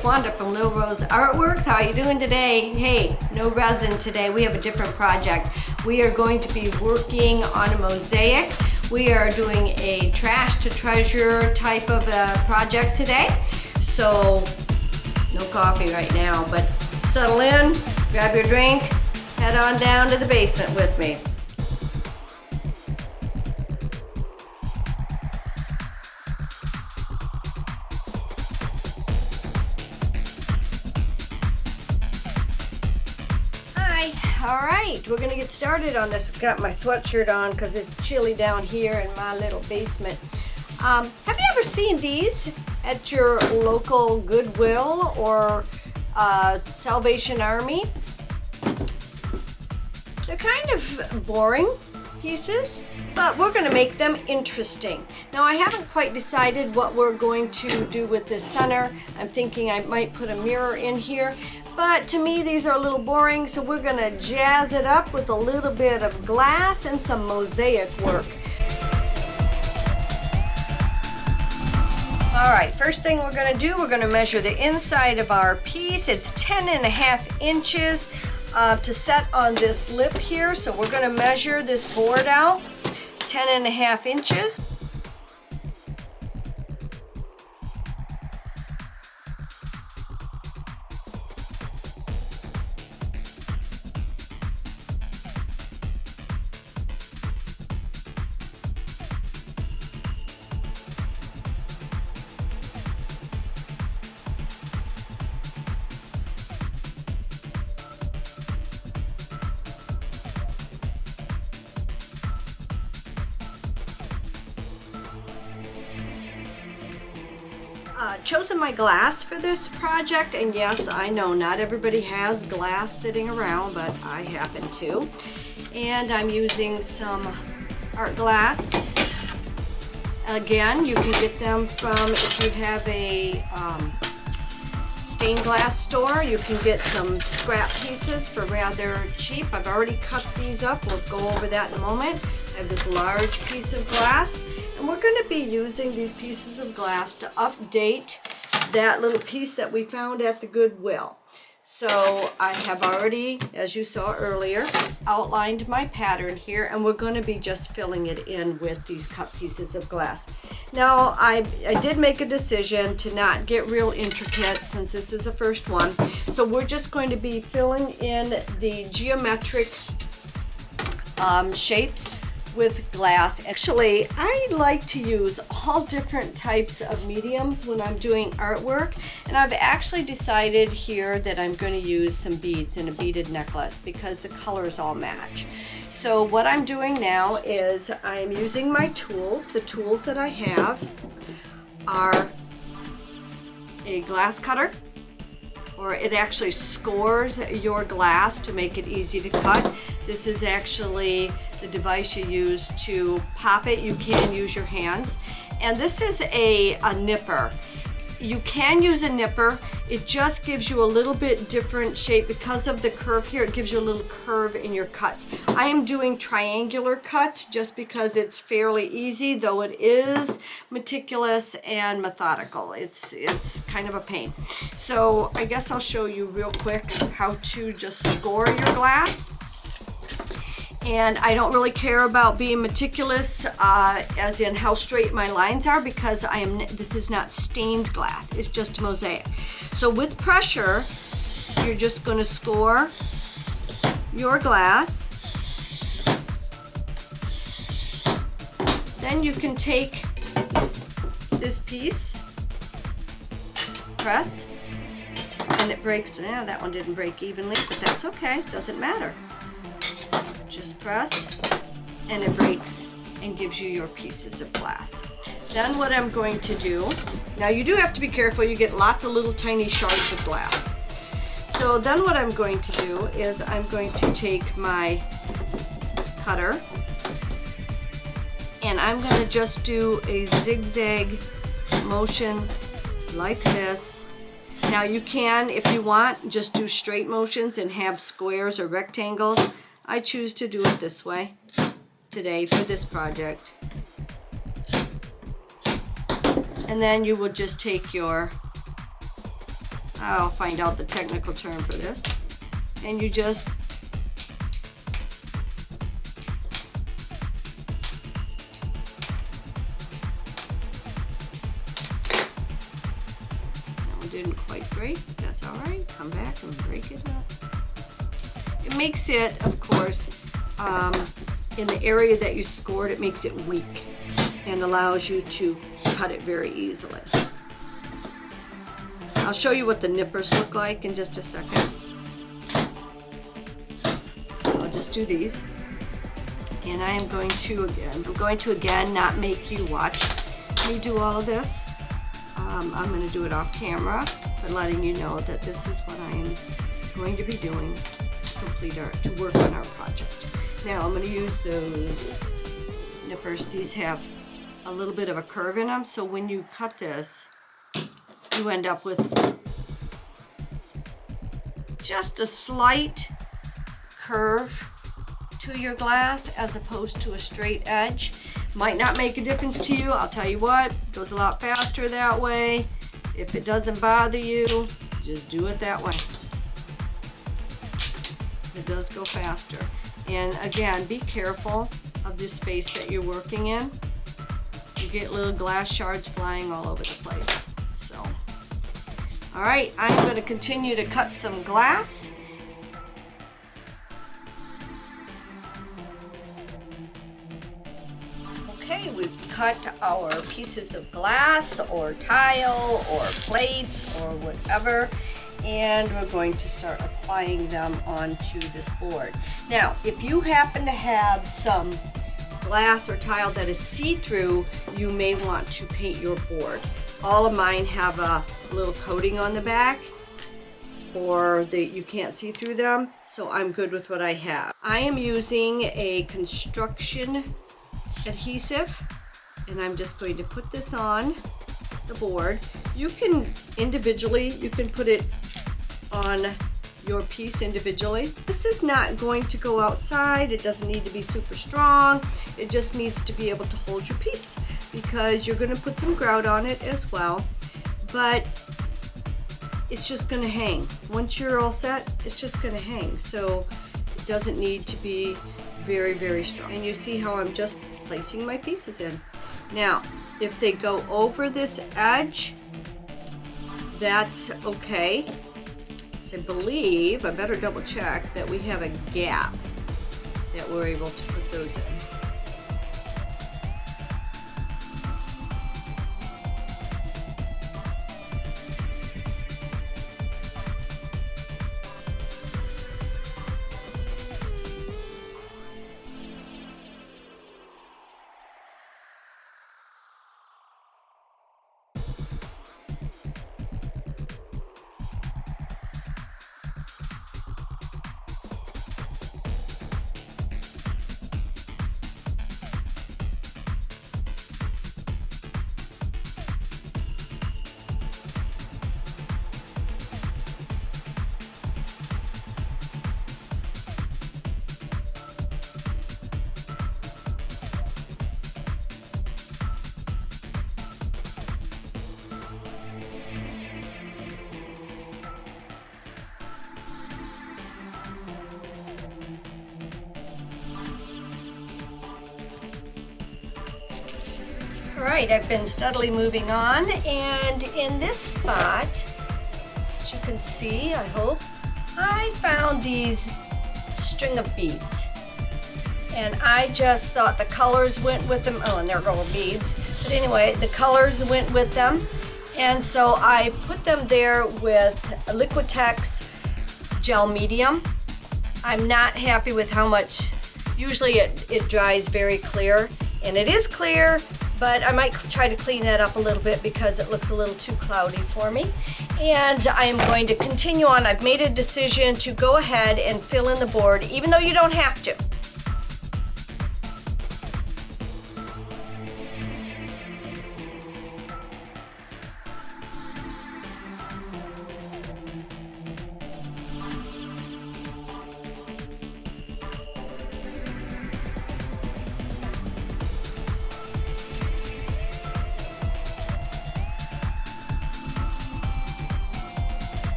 it's Wanda from Little Rose Artworks. How are you doing today? Hey, no resin today. We have a different project. We are going to be working on a mosaic. We are doing a trash to treasure type of a project today. So, no coffee right now, but settle in, grab your drink, head on down to the basement with me. All right, we're gonna get started on this. I've got my sweatshirt on because it's chilly down here in my little basement. Have you ever seen these at your local Goodwill or Salvation Army? They're kind of boring pieces, but we're gonna make them interesting. Now, I haven't quite decided what we're going to do with this center. I'm thinking I might put a mirror in here. But to me, these are a little boring, so we're gonna jazz it up with a little bit of glass and some mosaic work. All right, first thing we're gonna do, we're gonna measure the inside of our piece. It's 10.5 inches to set on this lip here. So we're gonna measure this board out, 10.5 inches. Chosen my glass for this project, and yes, I know not everybody has glass sitting around, but I happen to. And I'm using some art glass. Again, you can get them from, if you have a stained glass store, you can get some scrap pieces for rather cheap. I've already cut these up. We'll go over that in a moment. I have this large piece of glass. And we're going to be using these pieces of glass to update that little piece that we found at the Goodwill. So I have already, as you saw earlier, outlined my pattern here, and we're going to be just filling it in with these cut pieces of glass. Now, I did make a decision to not get real intricate since this is the first one. So we're just going to be filling in the geometric shapes with glass. Actually, I like to use all different types of mediums when I'm doing artwork, and I've actually decided here that I'm going to use some beads in a beaded necklace because the colors all match. So what I'm doing now is I'm using my tools. The tools that I have are a glass cutter, or it actually scores your glass to make it easy to cut. This is actually the device you use to pop it. You can use your hands. And this is a nipper. You can use a nipper. It just gives you a little bit different shape because of the curve here. It gives you a little curve in your cuts. I am doing triangular cuts just because it's fairly easy, though it is meticulous and methodical. It's kind of a pain. So I guess I'll show you real quick how to just score your glass. And I don't really care about being meticulous as in how straight my lines are, because this is not stained glass, it's just mosaic. So with pressure, you're just going to score your glass. Then you can take this piece, press, and it breaks. That one didn't break evenly, but that's okay, doesn't matter. Just press and it breaks and gives you your pieces of glass. Then what I'm going to do, now you do have to be careful, you get lots of little tiny shards of glass. So then what I'm going to do is I'm going to take my cutter and I'm going to just do a zigzag motion like this. Now you can, if you want, just do straight motions and have squares or rectangles. I choose to do it this way today for this project. And then you will just take your I'll find out the technical term for this. And you just that one didn't quite break. That's all right. Come back and break it up. It makes it, of course, in the area that you scored, it makes it weak and allows you to cut it very easily. I'll show you what the nippers look like in just a second. I'll just do these. And I'm going to again not make you watch me do all of this. I'm going to do it off camera, but letting you know that this is what I'm going to be doing to work on our project. Now I'm going to use those nippers. These have a little bit of a curve in them, so when you cut this, you end up with just a slight curve to your glass as opposed to a straight edge. Might not make a difference to you. I'll tell you what, it goes a lot faster that way. If it doesn't bother you, just do it that way. It does go faster. And again, be careful of the space that you're working in. You get little glass shards flying all over the place. So, all right, I'm going to continue to cut some glass. Okay, we've cut our pieces of glass or tile or plates or whatever, and we're going to start applying them onto this board. Now, if you happen to have some glass or tile that is see-through, you may want to paint your board. All of mine have a little coating on the back, or you can't see through them, so I'm good with what I have. I am using a construction adhesive, and I'm just going to put this on the board. You can put it on your piece individually. This is not going to go outside. It doesn't need to be super strong. It just needs to be able to hold your piece, because you're going to put some grout on it as well, but it's just going to hang. Once you're all set, it's just going to hang. So it doesn't need to be very, very strong. And you see how I'm just placing my pieces in. Now, if they go over this edge, that's okay. So I believe, I better double check that we have a gap that we're able to put those in. All right, I've been steadily moving on, and in this spot, as you can see, I hope, I found these string of beads. And I just thought the colors went with them. Oh, and there go beads. But anyway, the colors went with them. And so I put them there with a Liquitex Gel Medium. I'm not happy with how much, usually it dries very clear, and it is clear, but I might try to clean that up a little bit because it looks a little too cloudy for me. And I am going to continue on. I've made a decision to go ahead and fill in the board, even though you don't have to.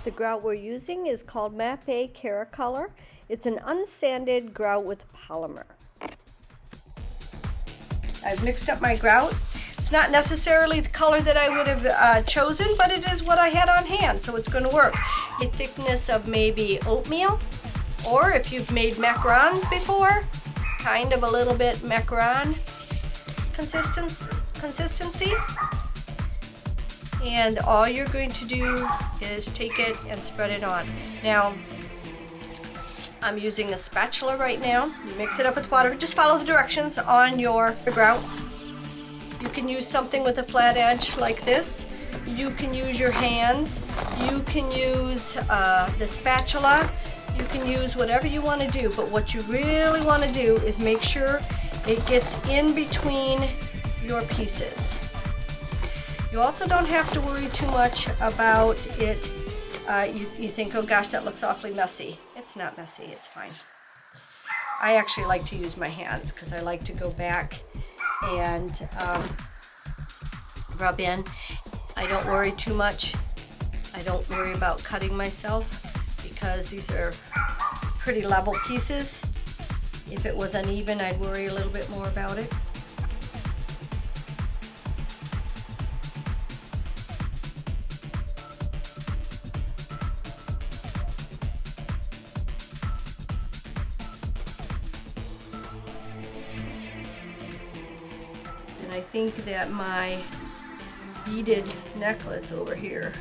The grout we're using is called Mapei Keracolor. It's an unsanded grout with polymer. I've mixed up my grout. It's not necessarily the color that I would have chosen, but it is what I had on hand, so it's going to work. A thickness of maybe oatmeal, or if you've made macarons before, kind of a little bit macaron consistency. And all you're going to do is take it and spread it on. Now, I'm using a spatula right now. You mix it up with water. Just follow the directions on your grout. You can use something with a flat edge like this. You can use your hands. You can use the spatula. You can use whatever you want to do, but what you really want to do is make sure it gets in between your pieces. You also don't have to worry too much about it. You think, oh gosh, that looks awfully messy. It's not messy, it's fine. I actually like to use my hands because I like to go back and rub in. I don't worry too much. I don't worry about cutting myself because these are pretty level pieces. If it was uneven, I'd worry a little bit more about it. I think that my beaded necklace over here.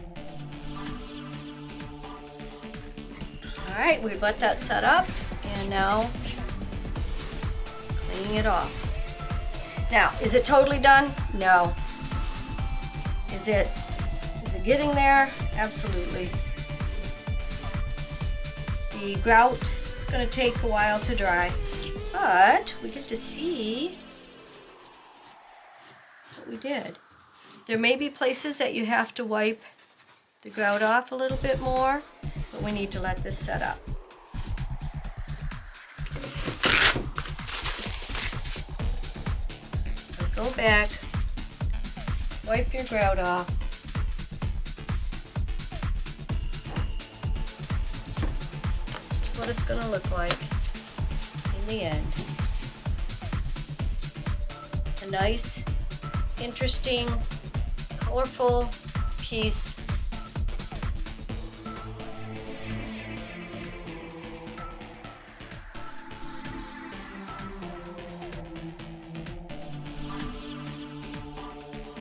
All right, we've let that set up, and now cleaning it off. Now, is it totally done? No. Is it getting there? Absolutely. The grout is going to take a while to dry, but we get to see what we did. There may be places that you have to wipe the grout off a little bit more, but we need to let this set up. So go back, wipe your grout off. This is what it's going to look like in the end. A nice, interesting, colorful piece